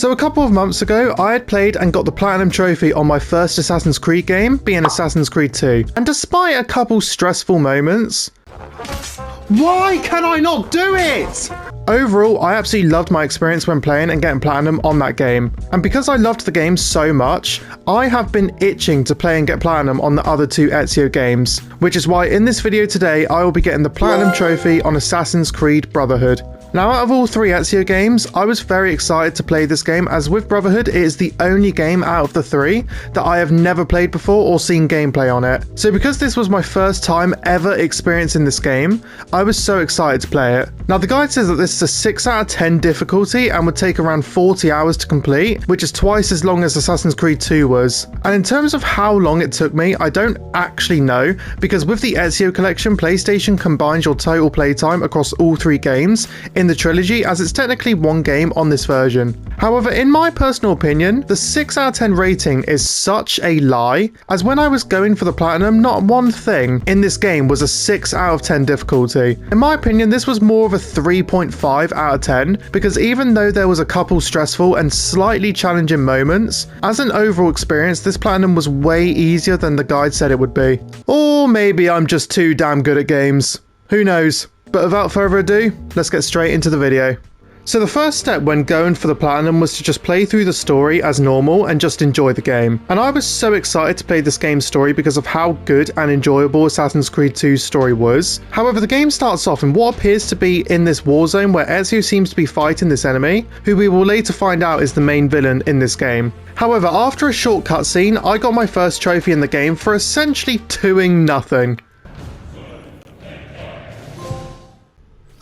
So a couple of months ago, I had played and got the Platinum Trophy on my first Assassin's Creed game, being Assassin's Creed 2. And despite a couple stressful moments... Why can I not do it? Overall, I absolutely loved my experience when playing and getting Platinum on that game. And because I loved the game so much, I have been itching to play and get Platinum on the other two Ezio games. Which is why in this video today, I will be getting the Platinum Trophy on Assassin's Creed Brotherhood. Now, out of all three Ezio games, I was very excited to play this game, as with Brotherhood, it is the only game out of the three that I have never played before or seen gameplay on it. So because this was my first time ever experiencing this game, I was so excited to play it. Now, the guide says that this is a 6 out of 10 difficulty and would take around 40 hours to complete, which is twice as long as Assassin's Creed 2 was. And in terms of how long it took me, I don't actually know, because with the Ezio Collection, PlayStation combines your total playtime across all three games in the trilogy, as it's technically one game on this version. However, in my personal opinion, the 6 out of 10 rating is such a lie, as when I was going for the Platinum, not one thing in this game was a 6 out of 10 difficulty. In my opinion, this was more of a 3.5 out of 10, because even though there was a couple stressful and slightly challenging moments, as an overall experience, this Platinum was way easier than the guide said it would be. Or maybe I'm just too damn good at games. Who knows? But without further ado, let's get straight into the video. So the first step when going for the Platinum was to just play through the story as normal and just enjoy the game. And I was so excited to play this game's story because of how good and enjoyable Assassin's Creed 2's story was. However, the game starts off in what appears to be in this war zone where Ezio seems to be fighting this enemy, who we will later find out is the main villain in this game. However, after a short cutscene, I got my first trophy in the game for essentially doing nothing.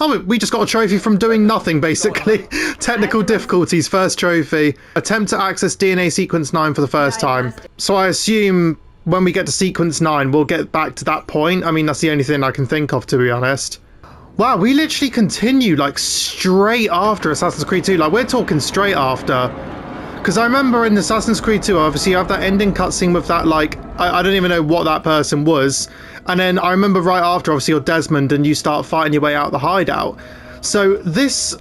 Oh, we just got a trophy from doing nothing, basically. Technical difficulties, first trophy. Attempt to access DNA sequence 9 for the first time. So I assume when we get to sequence 9, we'll get back to that point. I mean, that's the only thing I can think of, to be honest. Wow, we literally continue, like, straight after Assassin's Creed 2. Like, we're talking straight after. Because I remember in Assassin's Creed 2, obviously, you have that ending cutscene with that, like, I don't even know what that person was. And then I remember right after, obviously, you're Desmond and you start fighting your way out of the hideout. So this...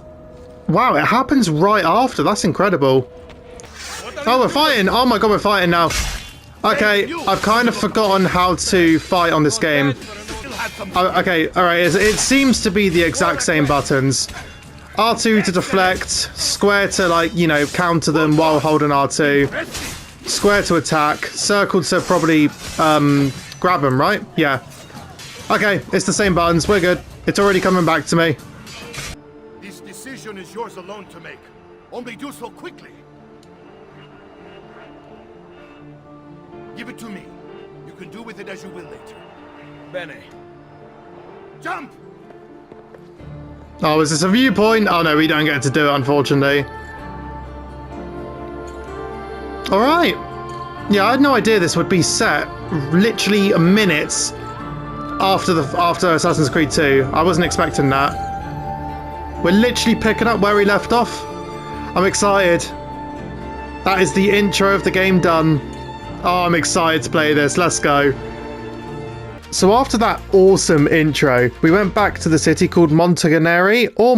Wow, it happens right after. That's incredible. Oh, we're fighting. Oh my god, we're fighting now. Okay, I've kind of forgotten how to fight on this game. Oh, okay, alright. It seems to be the exact same buttons. R2 to deflect, square to, like, you know, counter them while holding R2. Square to attack, circle to probably grab them, right? Yeah. Okay, it's the same buttons. We're good. It's already coming back to me. This decision is yours alone to make. Only do so quickly. Give it to me. You can do with it as you will later. Bene. Jump! Oh, is this a viewpoint? Oh no, we don't get to do it, unfortunately. Alright. Yeah, I had no idea this would be set literally minutes after Assassin's Creed 2. I wasn't expecting that. We're literally picking up where we left off. I'm excited. That is the intro of the game done. Oh, I'm excited to play this. Let's go. So after that awesome intro, we went back to the city called Montagneri, or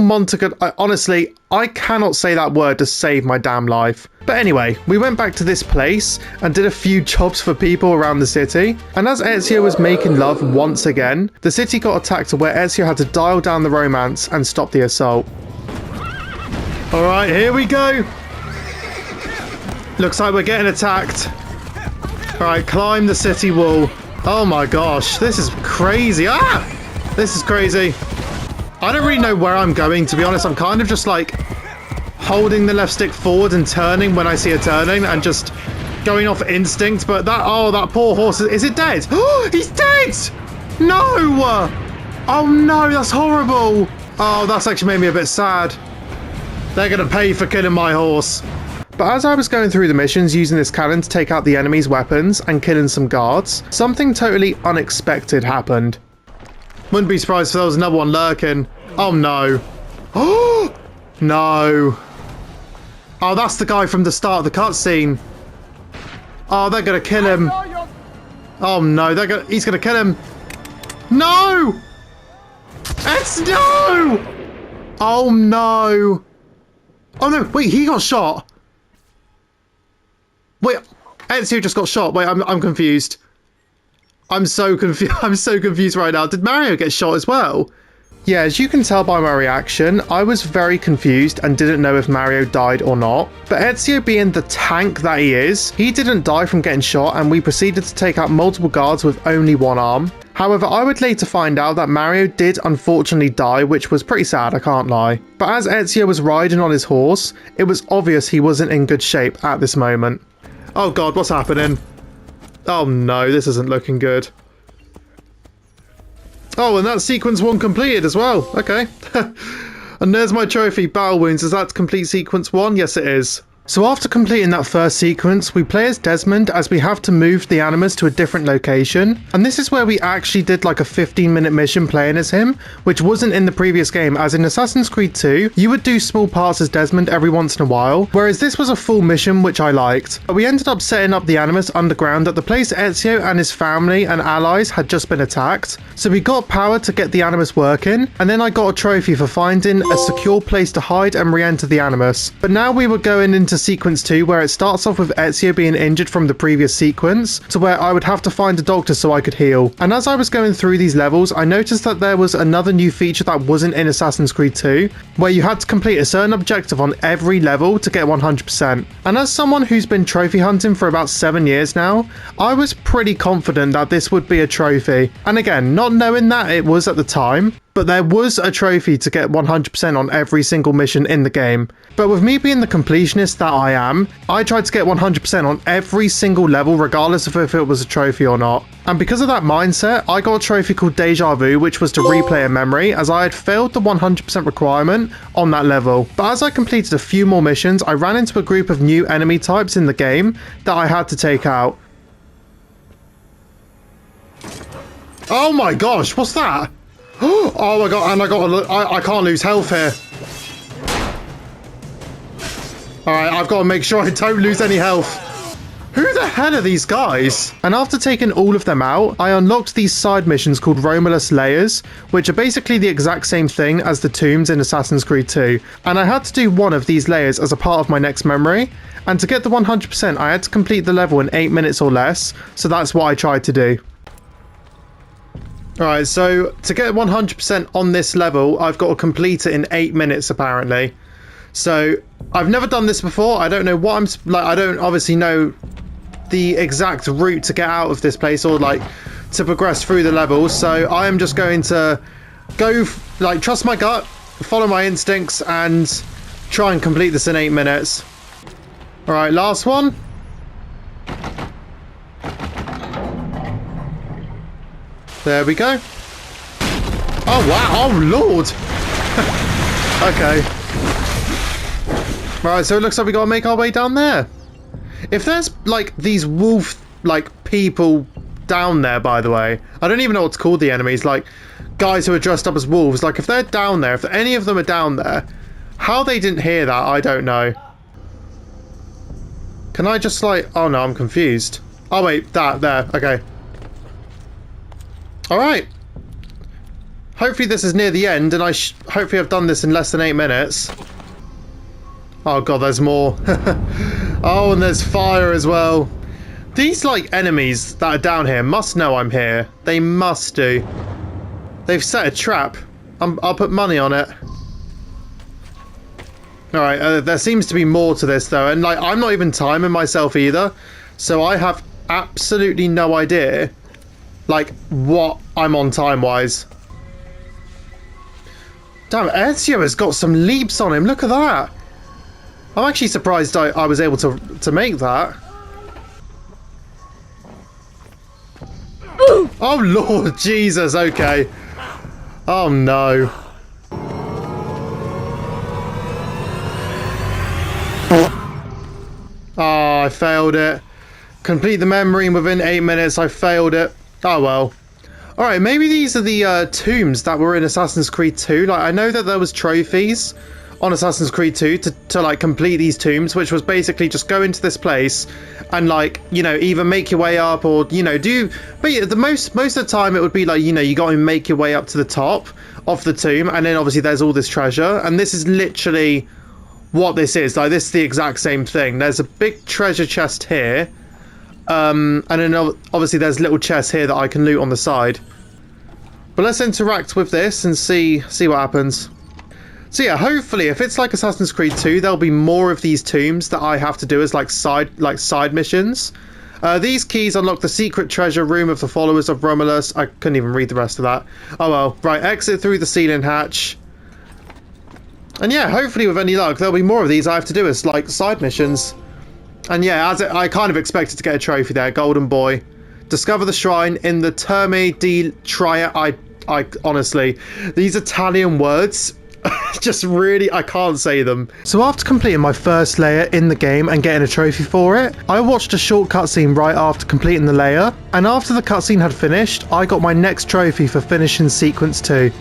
honestly, I cannot say that word to save my damn life. But anyway, we went back to this place and did a few jobs for people around the city. And as Ezio was making love once again, the city got attacked to where Ezio had to dial down the romance and stop the assault. Alright, here we go. Looks like we're getting attacked. Alright, climb the city wall. Oh my gosh, this is crazy. Ah! This is crazy. I don't really know where I'm going, to be honest. I'm kind of just like holding the left stick forward and turning when I see a turning and just going off instinct. But that poor horse, is it dead? Oh, he's dead! No! Oh no, that's horrible. Oh, that's actually made me a bit sad. They're gonna pay for killing my horse. But as I was going through the missions using this cannon to take out the enemy's weapons and killing some guards, something totally unexpected happened. Wouldn't be surprised if there was another one lurking. Oh no. Oh no. Oh, that's the guy from the start of the cutscene. Oh, they're gonna kill him. Oh no, he's gonna kill him. No! No! Oh no. Oh no, wait, he got shot. Wait, Ezio just got shot. Wait, I'm confused. I'm so confused. I'm so confused right now. Did Mario get shot as well? Yeah, as you can tell by my reaction, I was very confused and didn't know if Mario died or not. But Ezio, being the tank that he is, he didn't die from getting shot, and we proceeded to take out multiple guards with only one arm. However, I would later find out that Mario did unfortunately die, which was pretty sad, I can't lie. But as Ezio was riding on his horse, it was obvious he wasn't in good shape at this moment. Oh god, what's happening? Oh no, this isn't looking good. Oh, and that's sequence 1 completed as well. Okay. And there's my trophy, Battle Wounds. Is that complete sequence 1? Yes, it is. So after completing that first sequence, we play as Desmond as we have to move the Animus to a different location. And this is where we actually did like a 15-minute mission playing as him, which wasn't in the previous game, as in Assassin's Creed 2, you would do small parts as Desmond every once in a while, whereas this was a full mission, which I liked. But we ended up setting up the Animus underground at the place Ezio and his family and allies had just been attacked. So we got power to get the Animus working, and then I got a trophy for finding a secure place to hide and re-enter the Animus. But now we were going into sequence 2, where it starts off with Ezio being injured from the previous sequence, to where I would have to find a doctor so I could heal. And as I was going through these levels, I noticed that there was another new feature that wasn't in Assassin's Creed 2, where you had to complete a certain objective on every level to get 100%. And as someone who's been trophy hunting for about 7 years now, I was pretty confident that this would be a trophy. And again, not knowing that it was at the time, but there was a trophy to get 100% on every single mission in the game. But with me being the completionist that I am, I tried to get 100% on every single level regardless of if it was a trophy or not. And because of that mindset, I got a trophy called Deja Vu, which was to replay a memory, as I had failed the 100% requirement on that level. But as I completed a few more missions, I ran into a group of new enemy types in the game that I had to take out. Oh my gosh, what's that? Oh my god, and I can't lose health here. Alright, I've got to make sure I don't lose any health. Who the hell are these guys? And after taking all of them out, I unlocked these side missions called Romulus Layers, which are basically the exact same thing as the tombs in Assassin's Creed 2. And I had to do one of these layers as a part of my next memory. And to get the 100%, I had to complete the level in 8 minutes or less, so that's what I tried to do. Alright, so to get 100% on this level, I've got to complete it in 8 minutes apparently. So, I've never done this before. I don't know what I'm... like, I don't obviously know the exact route to get out of this place or, like, to progress through the levels. So, I am just going to go, like, trust my gut, follow my instincts, and try and complete this in 8 minutes. Alright, last one. There we go. Oh, wow. Oh, Lord. Okay. Right, so it looks like we got to make our way down there. If there's, like, these wolf, like, people down there, by the way. I don't even know what's called the enemies. Like, guys who are dressed up as wolves. Like, if they're down there, if any of them are down there, how they didn't hear that, I don't know. Can I just, like... oh, no, I'm confused. Oh, wait. There. Okay. Alright. Hopefully this is near the end, and hopefully I've done this in less than 8 minutes. Oh god, there's more. Oh, and there's fire as well. These, like, enemies that are down here must know I'm here. They must do. They've set a trap. I'll put money on it. Alright, there seems to be more to this, though. And, like, I'm not even timing myself either. So I have absolutely no idea, like, what I'm on time-wise. Damn, Ezio has got some leaps on him. Look at that. I'm actually surprised I was able to make that. Oh, Lord Jesus, okay. Oh, no. Oh, I failed it. Complete the memory within 8 minutes. I failed it. Oh, well. Alright, maybe these are the tombs that were in Assassin's Creed 2. Like, I know that there was trophies on Assassin's Creed 2 to like complete these tombs, which was basically just go into this place and, like, you know, either make your way up or, you know, but yeah, most of the time it would be like, you know, you got to make your way up to the top of the tomb, and then obviously there's all this treasure, and this is literally what this is. Like, this is the exact same thing. There's a big treasure chest here. And then obviously there's little chests here that I can loot on the side. But let's interact with this and see what happens. So yeah, hopefully if it's like Assassin's Creed 2, there'll be more of these tombs that I have to do as like side missions. These keys unlock the secret treasure room of the followers of Romulus. I couldn't even read the rest of that. Oh well. Right, exit through the ceiling hatch. And yeah, hopefully with any luck, there'll be more of these I have to do as like side missions. And yeah, I kind of expected to get a trophy there. Golden Boy. Discover the shrine in the Terme di Tria. I honestly, these Italian words, just really, I can't say them. So after completing my first layer in the game and getting a trophy for it, I watched a short cutscene right after completing the layer. And after the cutscene had finished, I got my next trophy for finishing sequence 2.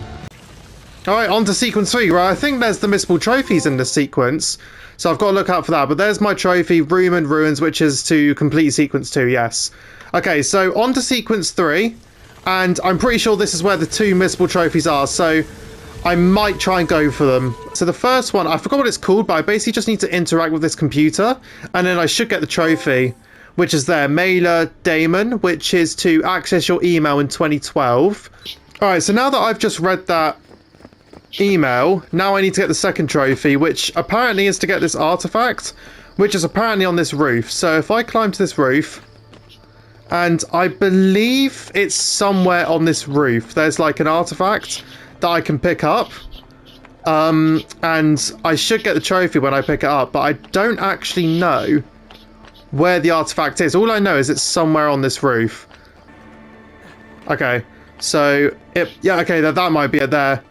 Alright, on to sequence 3, right? I think there's the missable trophies in this sequence. So I've got to look out for that. But there's my trophy, Room and Ruins, which is to complete sequence 2, yes. Okay, so on to sequence 3. And I'm pretty sure this is where the 2 missable trophies are. So I might try and go for them. So the first one, I forgot what it's called, but I basically just need to interact with this computer. And then I should get the trophy, which is there. Mailer Daemon, which is to access your email in 2012. Alright, so now that I've just read that email, now I need to get the second trophy, which apparently is to get this artifact, which is apparently on this roof. So if I climb to this roof, and I believe it's somewhere on this roof, there's like an artifact that I can pick up, and I should get the trophy when I pick it up, but I don't actually know where the artifact is. All I know is it's somewhere on this roof. Okay, so yeah, okay, that might be it there.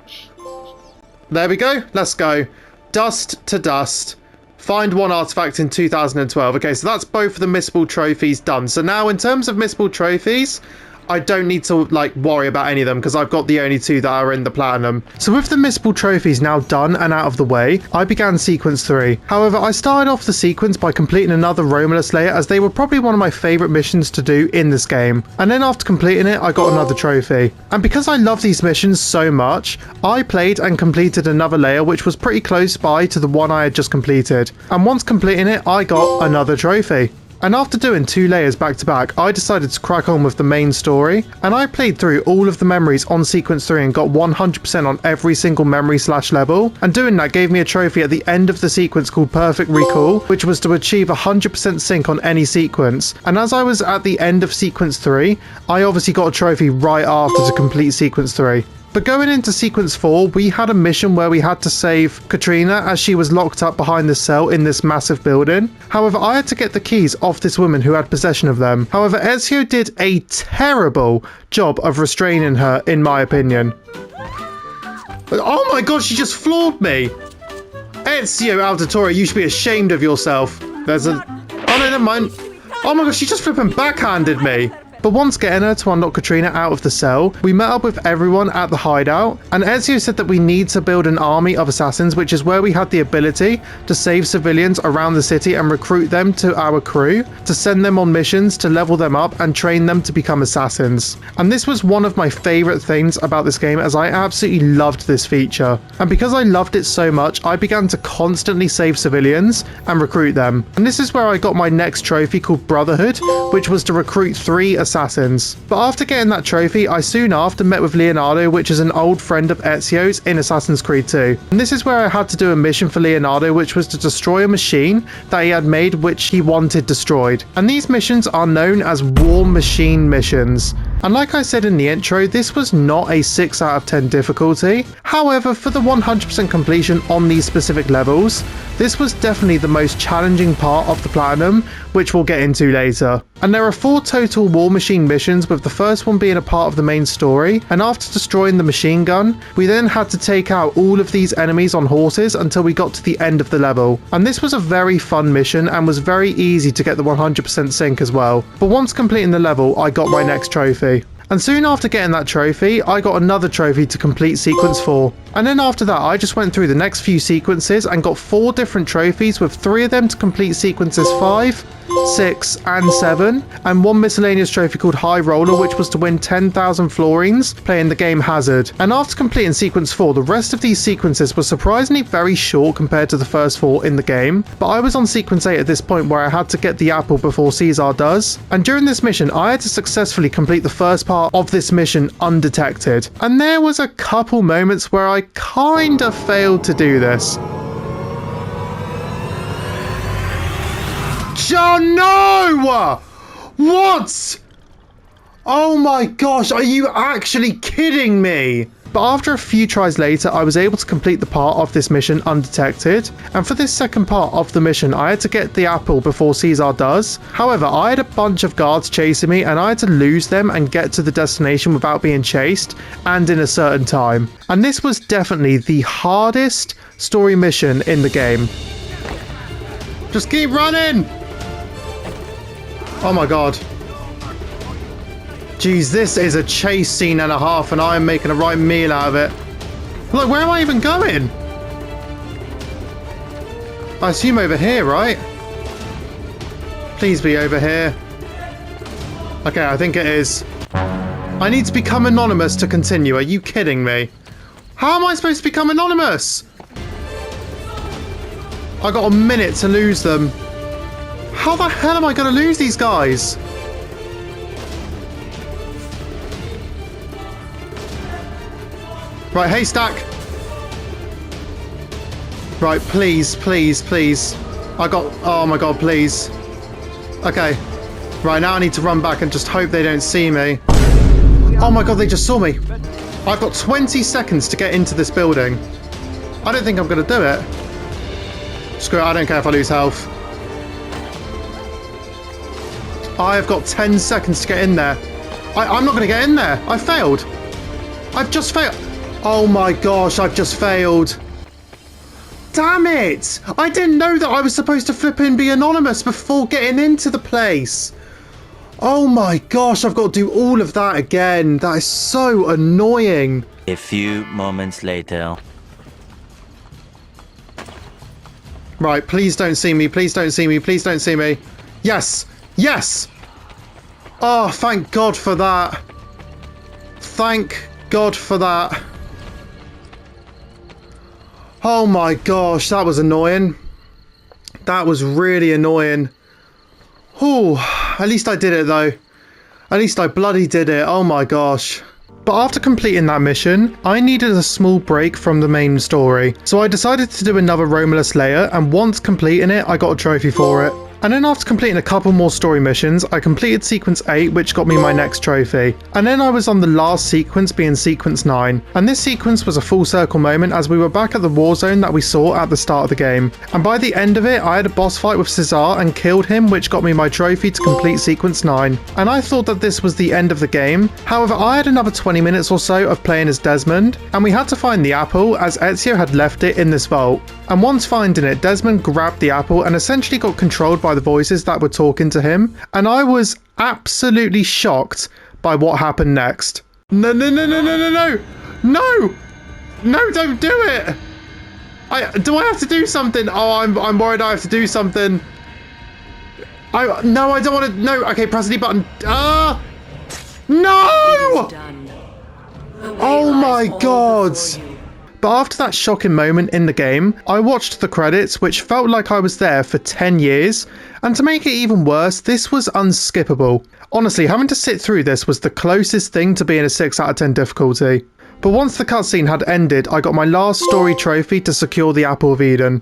There we go. Let's go. Dust to dust. Find one artifact in 2012. Okay, so that's both of the missable trophies done. So now in terms of missable trophies, I don't need to like worry about any of them because I've got the only 2 that are in the platinum. So with the missable trophies now done and out of the way, I began sequence 3. However, I started off the sequence by completing another Romulus layer, as they were probably one of my favourite missions to do in this game. And then after completing it, I got another trophy. And because I love these missions so much, I played and completed another layer which was pretty close by to the one I had just completed. And once completing it, I got another trophy. And after doing 2 layers back to back, I decided to crack on with the main story, and I played through all of the memories on sequence 3 and got 100% on every single memory / level, and doing that gave me a trophy at the end of the sequence called Perfect Recall, which was to achieve 100% sync on any sequence. And as I was at the end of sequence 3, I obviously got a trophy right after to complete sequence 3. But going into sequence 4, we had a mission where we had to save Katrina as she was locked up behind the cell in this massive building. However, I had to get the keys off this woman who had possession of them. However, Ezio did a terrible job of restraining her, in my opinion. Oh my god, she just floored me! Ezio Auditore, you should be ashamed of yourself. There's a... Oh no, never mind. Oh my god, she just flipping backhanded me. But once getting her to unlock Katrina out of the cell, we met up with everyone at the hideout, and Ezio said that we need to build an army of assassins, which is where we had the ability to save civilians around the city and recruit them to our crew, to send them on missions, to level them up and train them to become assassins. And this was one of my favourite things about this game, as I absolutely loved this feature. And because I loved it so much, I began to constantly save civilians and recruit them. And this is where I got my next trophy called Brotherhood, which was to recruit 3 assassins. But after getting that trophy, I soon after met with Leonardo, which is an old friend of Ezio's in Assassin's Creed 2. And this is where I had to do a mission for Leonardo, which was to destroy a machine that he had made which he wanted destroyed. And these missions are known as War Machine missions. And like I said in the intro, this was not a 6 out of 10 difficulty. However, for the 100% completion on these specific levels, this was definitely the most challenging part of the Platinum, which we'll get into later. And there are 4 total War Machine missions, with the first one being a part of the main story, and after destroying the machine gun, we then had to take out all of these enemies on horses until we got to the end of the level. And this was a very fun mission and was very easy to get the 100% sync as well. But once completing the level, I got my next trophy. And soon after getting that trophy, I got another trophy to complete sequence 4. And then after that, I just went through the next few sequences and got 4 different trophies, with 3 of them to complete sequences 5, 6 and 7, and 1 miscellaneous trophy called High Roller, which was to win 10,000 florins playing the game Hazard. And after completing sequence 4, the rest of these sequences were surprisingly very short compared to the first 4 in the game, but I was on sequence 8 at this point, where I had to get the apple before Caesar does, and during this mission I had to successfully complete the first part of this mission undetected, and there was a couple moments where I kinda failed to do this. Oh no! What? Oh my gosh, are you actually kidding me? But after a few tries later, I was able to complete the part of this mission undetected, and for this second part of the mission I had to get the apple before Caesar does. However, I had a bunch of guards chasing me and I had to lose them and get to the destination without being chased and in a certain time. And this was definitely the hardest story mission in the game. Just keep running! Oh my god. Jeez, this is a chase scene and a half, and I am making a right meal out of it. Look, where am I even going? I assume over here, right? Please be over here. Okay, I think it is. I need to become anonymous to continue. Are you kidding me? How am I supposed to become anonymous? I got a minute to lose them. How the hell am I going to lose these guys? Right, haystack. Right, please, please, please. Oh my god, please. Okay. Right, now I need to run back and just hope they don't see me. Oh my god, they just saw me. I've got 20 seconds to get into this building. I don't think I'm going to do it. Screw it, I don't care if I lose health. I've got 10 seconds to get in there. I'm not going to get in there. I failed. I've just failed. Oh my gosh, I've just failed. Damn it! I didn't know that I was supposed to flip and be anonymous before getting into the place. Oh my gosh, I've got to do all of that again. That is so annoying. A few moments later. Right, please don't see me. Please don't see me. Please don't see me. Yes! Yes! Oh, thank God for that. Thank God for that. Oh my gosh, that was annoying. That was really annoying. Whew, at least I did it though. At least I bloody did it, oh my gosh. But after completing that mission, I needed a small break from the main story. So I decided to do another Romulus layer, and once completing it, I got a trophy for it. And then after completing a couple more story missions, I completed sequence 8, which got me my next trophy. And then I was on the last sequence, being sequence 9. And this sequence was a full circle moment, as we were back at the war zone that we saw at the start of the game. And by the end of it, I had a boss fight with Caesar and killed him, which got me my trophy to complete sequence 9. And I thought that this was the end of the game. However, I had another 20 minutes or so of playing as Desmond, and we had to find the apple, as Ezio had left it in this vault. And once finding it, Desmond grabbed the apple and essentially got controlled by the voices that were talking to him, and I was absolutely shocked by what happened next. No, no, no, no, no, no, no! No! No, don't do it! Do I have to do something? Oh, I'm worried I have to do something. No, I don't want to. No, okay, press the button. Ah! No! Oh my god! But after that shocking moment in the game, I watched the credits, which felt like I was there for 10 years, and to make it even worse, this was unskippable. Honestly, having to sit through this was the closest thing to being a 6 out of 10 difficulty. But once the cutscene had ended, I got my last story trophy to secure the Apple of Eden.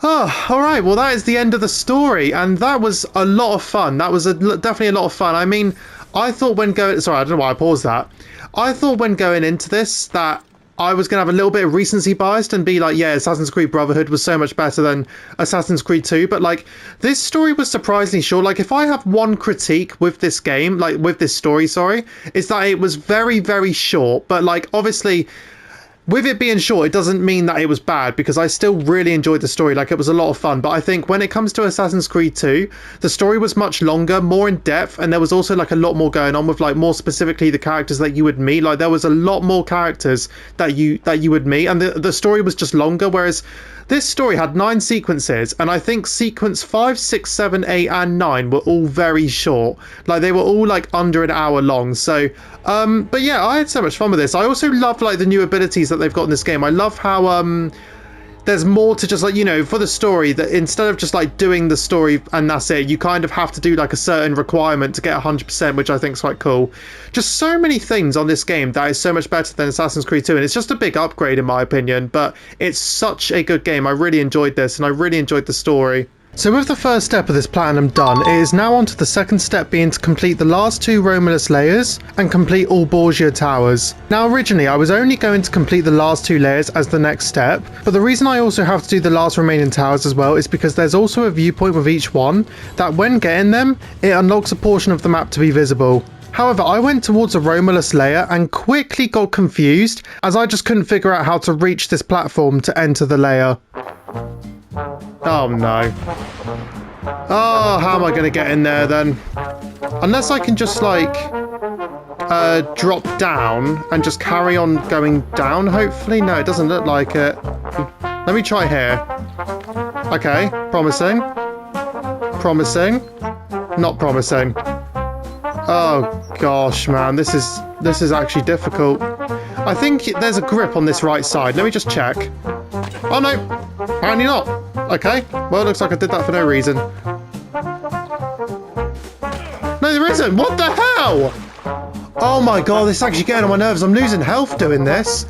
Oh, alright, well that is the end of the story, and that was a lot of fun. That was definitely a lot of fun. I mean, I thought when going... Sorry, I don't know why I paused that. I thought when going into this that I was going to have a little bit of recency bias and be like, yeah, Assassin's Creed Brotherhood was so much better than Assassin's Creed 2. But, like, this story was surprisingly short. Like, if I have one critique with this game, like, with this story, sorry, is that it was very, very short. But, like, obviously, with it being short, it doesn't mean that it was bad, because I still really enjoyed the story. Like, it was a lot of fun. But I think when it comes to Assassin's Creed 2, the story was much longer, more in depth, and there was also like a lot more going on with like more specifically the characters that you would meet. Like, there was a lot more characters that you would meet, and the story was just longer. Whereas this story had 9 sequences, and I think sequence 5, 6, 7, 8, and 9 were all very short. Like, they were all like under an hour long. So, but yeah, I had so much fun with this. I also love like the new abilities that they've got in this game. I love how there's more to just like, you know, for the story, that instead of just like doing the story and that's it, you kind of have to do like a certain requirement to get 100%, which I think is quite cool. Just so many things on this game that is so much better than Assassin's Creed 2, and it's just a big upgrade in my opinion, but it's such a good game. I really enjoyed this, and I really enjoyed the story. So with the first step of this platinum done, it is now on to the second step, being to complete the last 2 Romulus layers and complete all Borgia towers. Now originally I was only going to complete the last 2 layers as the next step, but the reason I also have to do the last remaining towers as well is because there's also a viewpoint with each one that when getting them, it unlocks a portion of the map to be visible. However, I went towards a Romulus layer and quickly got confused as I just couldn't figure out how to reach this platform to enter the layer. Oh no. Oh, how am I going to get in there then? Unless I can just like drop down and just carry on going down, hopefully. No, it doesn't look like it. Let me try here. Okay, promising. Promising. Not promising. Oh gosh, man, this is actually difficult. I think there's a grip on this right side. Let me just check. Oh no, apparently not. Okay, well, it looks like I did that for no reason. No, there isn't. What the hell? Oh my god, this is actually getting on my nerves. I'm losing health doing this.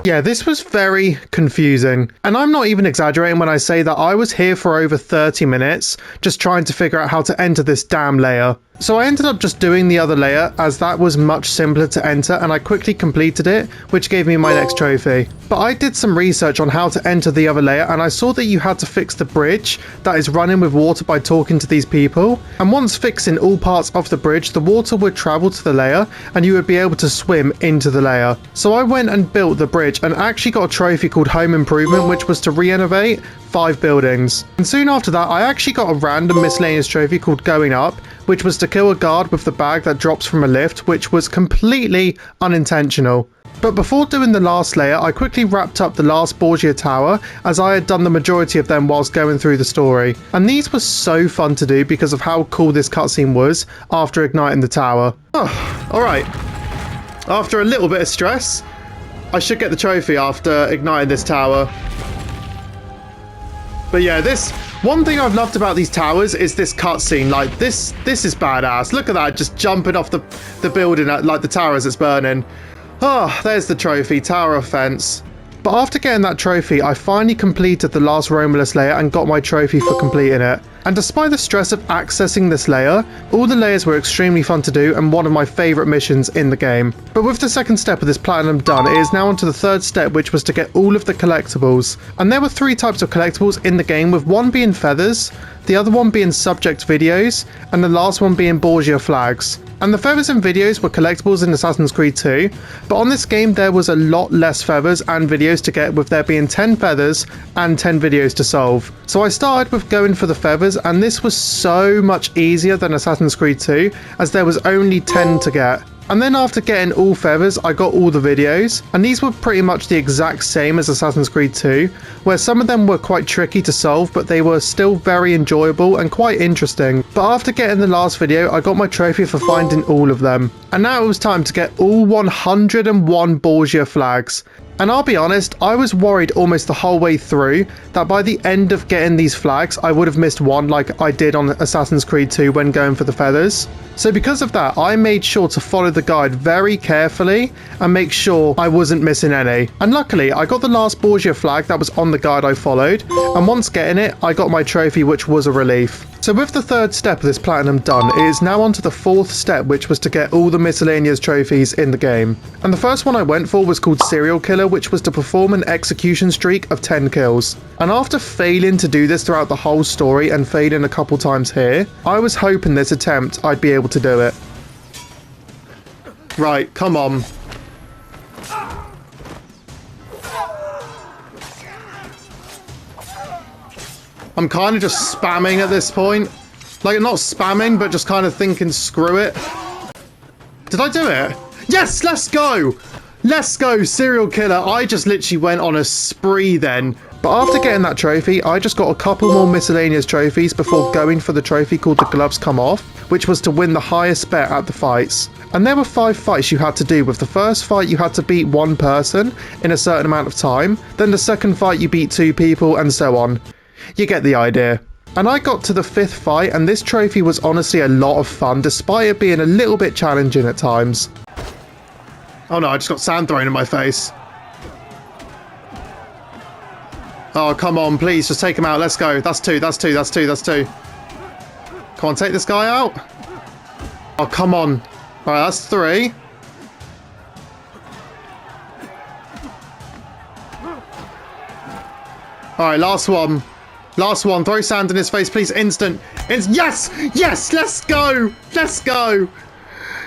Yeah, this was very confusing. And I'm not even exaggerating when I say that I was here for over 30 minutes just trying to figure out how to enter this damn layer. So I ended up just doing the other layer, as that was much simpler to enter, and I quickly completed it, which gave me my next trophy. But I did some research on how to enter the other layer, and I saw that you had to fix the bridge that is running with water by talking to these people. And once fixing all parts of the bridge, the water would travel to the layer and you would be able to swim into the layer. So I went and built the bridge and actually got a trophy called Home Improvement, which was to renovate 5 buildings. And soon after that, I actually got a random miscellaneous trophy called Going Up, which was to kill a guard with the bag that drops from a lift, which was completely unintentional. But before doing the last layer, I quickly wrapped up the last Borgia tower, as I had done the majority of them whilst going through the story. And these were so fun to do because of how cool this cutscene was after igniting the tower. Oh, alright. After a little bit of stress, I should get the trophy after igniting this tower. But yeah, one thing I've loved about these towers is this cutscene. Like, this is badass. Look at that, just jumping off the building at like the tower as it's burning. Oh, there's the trophy, Tower of Fence. But after getting that trophy, I finally completed the last Romulus layer and got my trophy for completing it. And despite the stress of accessing this layer, all the layers were extremely fun to do and one of my favourite missions in the game. But with the second step of this platinum done, it is now on to the third step, which was to get all of the collectibles. And there were 3 types of collectibles in the game, with one being feathers, the other one being subject videos, and the last one being Borgia flags. And the feathers and videos were collectibles in Assassin's Creed 2, but on this game there was a lot less feathers and videos to get, with there being 10 feathers and 10 videos to solve. So I started with going for the feathers, and this was so much easier than Assassin's Creed 2, as there was only 10 to get. And then after getting all feathers, I got all the videos, and these were pretty much the exact same as Assassin's Creed 2, where some of them were quite tricky to solve, but they were still very enjoyable and quite interesting. But after getting the last video, I got my trophy for finding all of them. And now it was time to get all 101 Borgia flags. And I'll be honest, I was worried almost the whole way through that by the end of getting these flags, I would have missed one like I did on Assassin's Creed 2 when going for the feathers. So because of that, I made sure to follow the guide very carefully and make sure I wasn't missing any. And luckily, I got the last Borgia flag that was on the guide I followed, and once getting it, I got my trophy, which was a relief. So with the third step of this platinum done, it is now on to the fourth step, which was to get all the miscellaneous trophies in the game. And the first one I went for was called Serial Killer, which was to perform an execution streak of 10 kills. And after failing to do this throughout the whole story and failing a couple times here, I was hoping this attempt I'd be able to do it. Right, come on. I'm kind of just spamming at this point. Like, not spamming, but just kind of thinking, screw it. Did I do it? Yes, let's go! Let's go, serial killer. I just literally went on a spree then. But after getting that trophy, I just got a couple more miscellaneous trophies before going for the trophy called the Gloves Come Off, which was to win the highest bet at the fights. And there were 5 fights you had to do. With the first fight, you had to beat 1 person in a certain amount of time. Then the second fight, you beat 2 people, and so on. You get the idea. And I got to the 5th fight, and this trophy was honestly a lot of fun, despite it being a little bit challenging at times. Oh no, I just got sand thrown in my face. Oh, come on, please, just take him out. Let's go. That's 2, that's 2, that's 2, that's 2. Come on, take this guy out. Oh, come on. Alright, that's 3. Alright, last one. Last one. Throw sand in his face, please. Instant. Yes! Yes! Let's go! Let's go!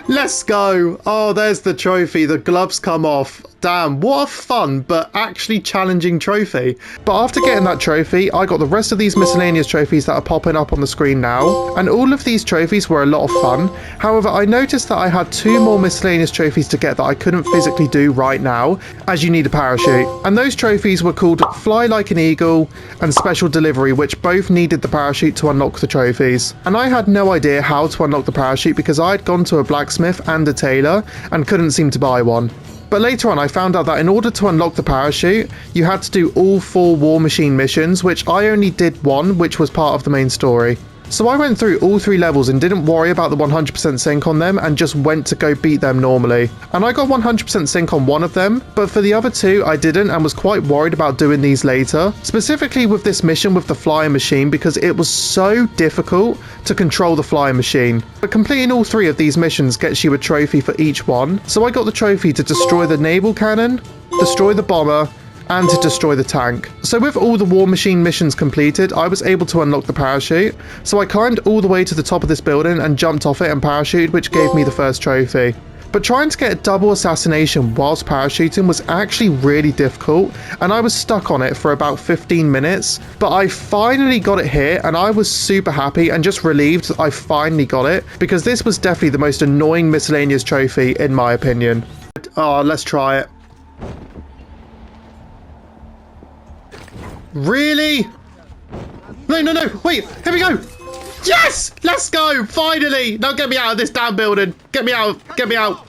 Let's go! Oh, there's the trophy. The gloves come off. Damn, what a fun but actually challenging trophy. But after getting that trophy, I got the rest of these miscellaneous trophies that are popping up on the screen now. And all of these trophies were a lot of fun. However, I noticed that I had 2 more miscellaneous trophies to get that I couldn't physically do right now, as you need a parachute. And those trophies were called Fly Like an Eagle and Special Delivery, which both needed the parachute to unlock the trophies. And I had no idea how to unlock the parachute because I had gone to a blacksmith and a tailor and couldn't seem to buy one. But later on I found out that in order to unlock the parachute, you had to do all 4 War Machine missions, which I only did 1, which was part of the main story. So I went through all 3 levels and didn't worry about the 100% sync on them and just went to go beat them normally. And I got 100% sync on 1 of them, but for the other 2 I didn't and was quite worried about doing these later. Specifically with this mission with the flying machine because it was so difficult to control the flying machine. But completing all 3 of these missions gets you a trophy for each one. So I got the trophy to destroy the naval cannon, destroy the bomber, and to destroy the tank. So with all the War Machine missions completed, I was able to unlock the parachute. So I climbed all the way to the top of this building and jumped off it and parachuted, which gave me the first trophy. But trying to get a double assassination whilst parachuting was actually really difficult, and I was stuck on it for about 15 minutes. But I finally got it here, and I was super happy and just relieved that I finally got it, because this was definitely the most annoying miscellaneous trophy in my opinion. Oh, let's try it. Really? No, no, no, wait, here we go. Yes, let's go, finally. Now get me out of this damn building. Get me out, get me out.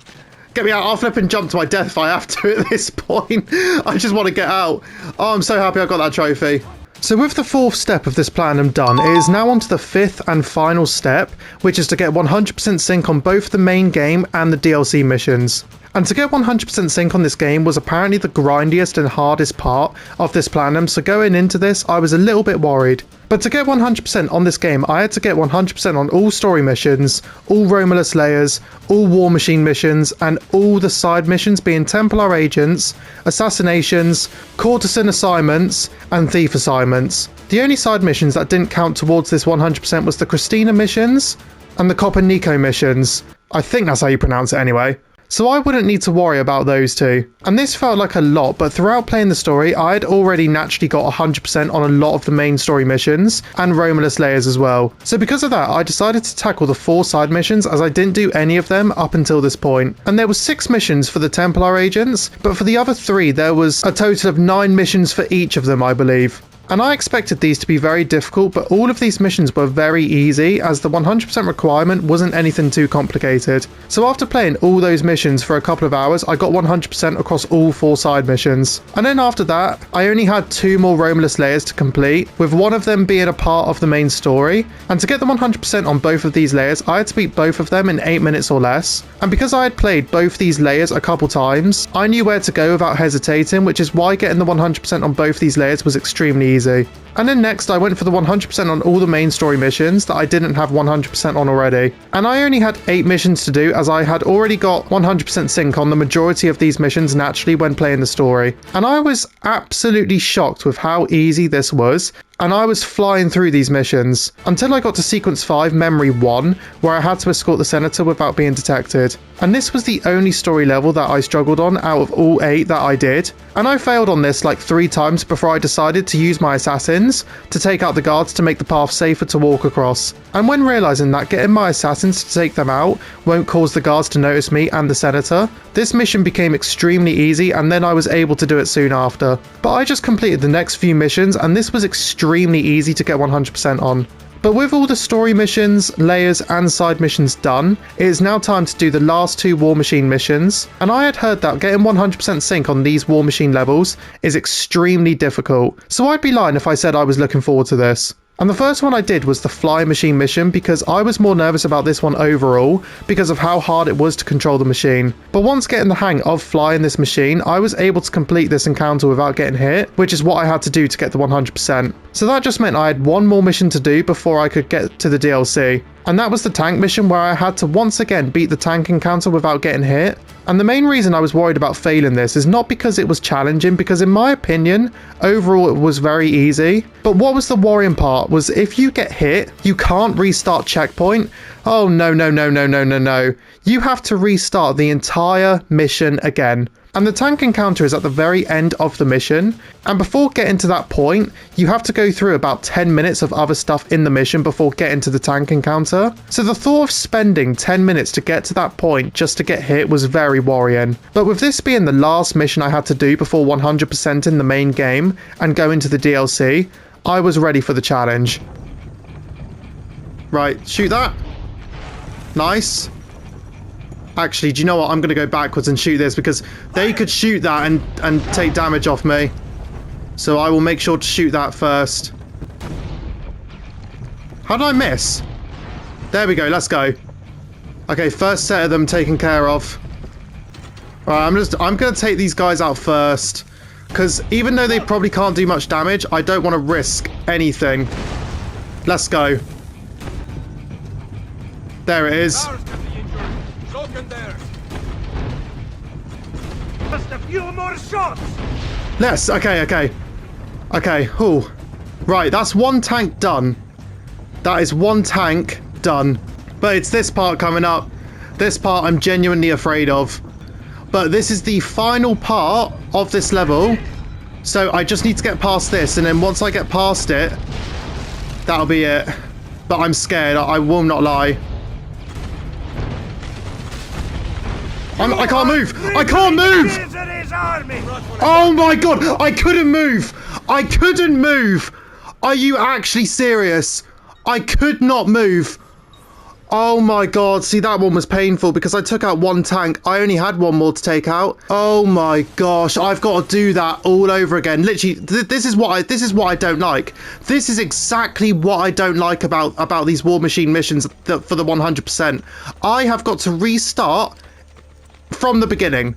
Get me out. I'll flip and jump to my death if I have to at this point. I just want to get out. Oh, I'm so happy I got that trophy. So with the 4th step of this platinum done, it is now on to the 5th and final step, which is to get 100% sync on both the main game and the DLC missions. And to get 100% sync on this game was apparently the grindiest and hardest part of this platinum, so going into this I was a little bit worried. But to get 100% on this game, I had to get 100% on all story missions, all Romulus layers, all War Machine missions, and all the side missions being Templar agents, assassinations, courtesan assignments, and thief assignments. The only side missions that didn't count towards this 100% was the Christina missions and the Cop and Nico missions. I think that's how you pronounce it anyway. So I wouldn't need to worry about those 2. And this felt like a lot, but throughout playing the story, I had already naturally got 100% on a lot of the main story missions, and Romulus layers as well. So because of that, I decided to tackle the 4 side missions, as I didn't do any of them up until this point. And there were 6 missions for the Templar agents, but for the other 3, there was a total of 9 missions for each of them, I believe. And I expected these to be very difficult, but all of these missions were very easy, as the 100% requirement wasn't anything too complicated. So after playing all those missions for a couple of hours, I got 100% across all 4 side missions. And then after that, I only had 2 more Romulus layers to complete, with one of them being a part of the main story. And to get the 100% on both of these layers, I had to beat both of them in 8 minutes or less. And because I had played both these layers a couple times, I knew where to go without hesitating, which is why getting the 100% on both these layers was extremely easy. And then next I went for the 100% on all the main story missions that I didn't have 100% on already. And I only had 8 missions to do, as I had already got 100% sync on the majority of these missions naturally when playing the story. And I was absolutely shocked with how easy this was, and I was flying through these missions until I got to sequence 5 memory 1, where I had to escort the senator without being detected. And this was the only story level that I struggled on out of all 8 that I did, and I failed on this like 3 times before I decided to use my assassins missions to take out the guards to make the path safer to walk across. And when realising that getting my assassins to take them out won't cause the guards to notice me and the senator, this mission became extremely easy, and then I was able to do it soon after. But I just completed the next few missions and this was extremely easy to get 100% on. But with all the story missions, layers and side missions done, it is now time to do the last 2 War Machine missions, and I had heard that getting 100% sync on these War Machine levels is extremely difficult, so I'd be lying if I said I was looking forward to this. And the first one I did was the Fly Machine mission because I was more nervous about this one overall because of how hard it was to control the machine. But once getting the hang of flying this machine, I was able to complete this encounter without getting hit, which is what I had to do to get the 100%. So that just meant I had one more mission to do before I could get to the DLC. And that was the tank mission where I had to once again beat the tank encounter without getting hit. And the main reason I was worried about failing this is not because it was challenging, because in my opinion, overall it was very easy. But what was the worrying part was if you get hit, you can't restart checkpoint. Oh no, no, no, no, no, no, no. You have to restart the entire mission again. And the tank encounter is at the very end of the mission, and before getting to that point, you have to go through about 10 minutes of other stuff in the mission before getting to the tank encounter. So the thought of spending 10 minutes to get to that point just to get hit was very worrying. But with this being the last mission I had to do before 100% in the main game and go into the DLC, I was ready for the challenge. Right, shoot that. Nice. Actually, do you know what? I'm going to go backwards and shoot this because they could shoot that and take damage off me. So I will make sure to shoot that first. How did I miss? There we go. Let's go. Okay, first set of them taken care of. Alright, I'm going to take these guys out first. Because even though they probably can't do much damage, I don't want to risk anything. Let's go. There it is. Just a few more shots. Yes, okay. Ooh. Right, that's one tank done. That is one tank done. But it's this part coming up. This part I'm genuinely afraid of. But this is the final part of this level. So I just need to get past this, and then once I get past it, that'll be it. But I'm scared, I will not lie. I can't move! I can't move! Oh my god! I couldn't move! I couldn't move! Are you actually serious? I could not move. Oh my god, see that one was painful because I took out one tank. I only had one more to take out. Oh my gosh, I've got to do that all over again. Literally, this is what I don't like. This is exactly what I don't like about these War Machine missions for the 100%. I have got to restart from the beginning.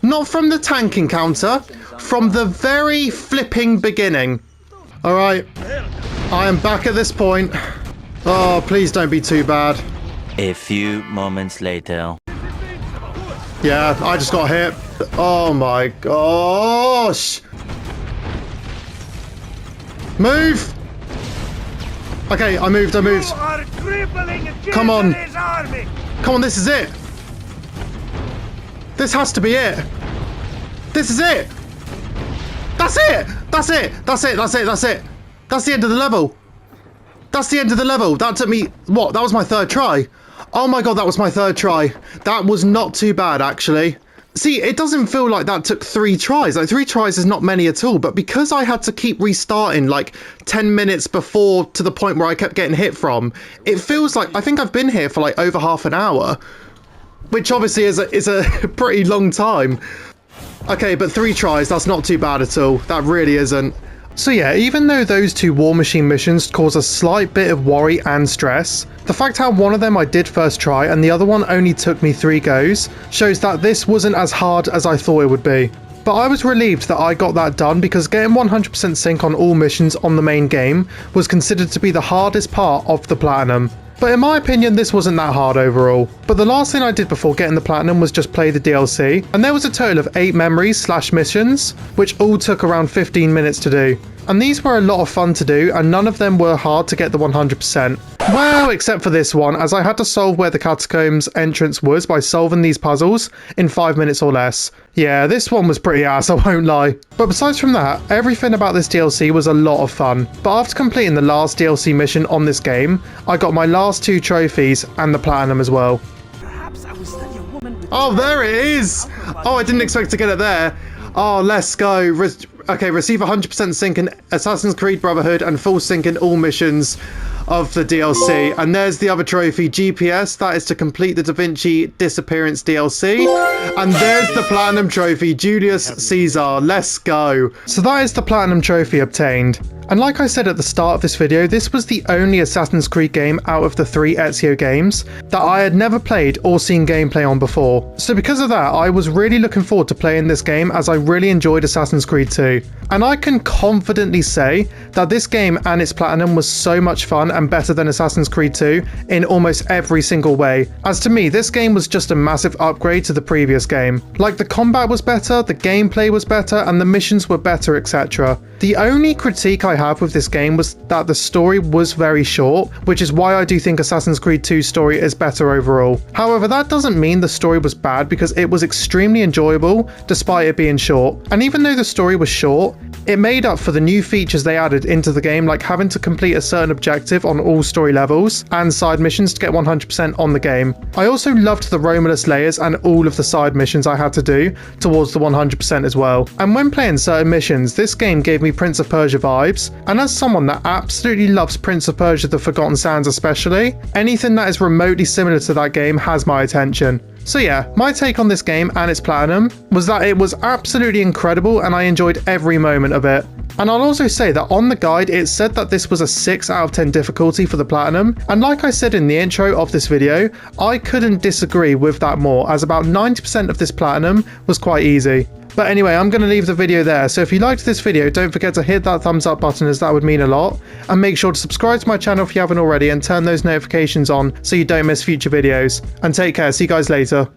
Not from the tank encounter, from the very flipping beginning. Alright, I am back at this point. Oh, please don't be too bad. A few moments later. Yeah, I just got hit. Oh my gosh. Move! Okay, I moved. Come on. Come on, this is it. This has to be it. This is it. That's it. That's it. That's it. That's it. That's it. That's the end of the level. That's the end of the level. That took me, what? That was my third try. Oh my god, that was my third try. That was not too bad, actually. See, it doesn't feel like that took 3 tries. Like, 3 tries is not many at all. But because I had to keep restarting, like, 10 minutes before to the point where I kept getting hit from, it feels like, I think I've been here for, like, over half an hour. Which obviously is a pretty long time. Okay, but 3 tries, that's not too bad at all. That really isn't. So yeah, even though those 2 War Machine missions cause a slight bit of worry and stress, the fact how one of them I did first try and the other one only took me 3 goes shows that this wasn't as hard as I thought it would be. But I was relieved that I got that done because getting 100% sync on all missions on the main game was considered to be the hardest part of the Platinum. But in my opinion, this wasn't that hard overall. But the last thing I did before getting the Platinum was just play the DLC, and there was a total of 8 memories/missions, which all took around 15 minutes to do. and these were a lot of fun to do, and none of them were hard to get the 100%. Well, except for this one, as I had to solve where the catacombs entrance was by solving these puzzles in 5 minutes or less. Yeah, this one was pretty ass, I won't lie. But besides from that, everything about this DLC was a lot of fun. But after completing the last DLC mission on this game, I got my last 2 trophies and the platinum as well. Oh, there it is! Oh, I didn't expect to get it there. Oh, let's go. Okay, receive 100% sync in Assassin's Creed Brotherhood and full sync in all missions of the DLC. And there's the other trophy, GPS. That is to complete the Da Vinci Disappearance DLC. And there's the platinum trophy, Julius Caesar. Let's go. So that is the platinum trophy obtained. And like I said at the start of this video, this was the only Assassin's Creed game out of the 3 Ezio games that I had never played or seen gameplay on before. So because of that, I was really looking forward to playing this game, as I really enjoyed Assassin's Creed 2. And I can confidently say that this game and its platinum was so much fun and better than Assassin's Creed 2 in almost every single way. As to me, this game was just a massive upgrade to the previous game. Like, the combat was better, the gameplay was better, and the missions were better, etc. The only critique I have with this game was that the story was very short, which is why I do think Assassin's Creed 2's story is better overall. However, that doesn't mean the story was bad, because it was extremely enjoyable despite it being short. And even though the story was short, it made up for the new features they added into the game, like having to complete a certain objective on all story levels and side missions to get 100% on the game. I also loved the Romulus layers and all of the side missions I had to do towards the 100% as well. And when playing certain missions, this game gave me Prince of Persia vibes, and as someone that absolutely loves Prince of Persia: The Forgotten Sands especially, anything that is remotely similar to that game has my attention. So yeah, my take on this game and its platinum was that it was absolutely incredible and I enjoyed every moment of it. And I'll also say that on the guide it said that this was a 6 out of 10 difficulty for the platinum, and like I said in the intro of this video, I couldn't disagree with that more, as about 90% of this platinum was quite easy. But anyway, I'm going to leave the video there, so if you liked this video, don't forget to hit that thumbs up button, as that would mean a lot, and make sure to subscribe to my channel if you haven't already and turn those notifications on so you don't miss future videos. And take care, see you guys later.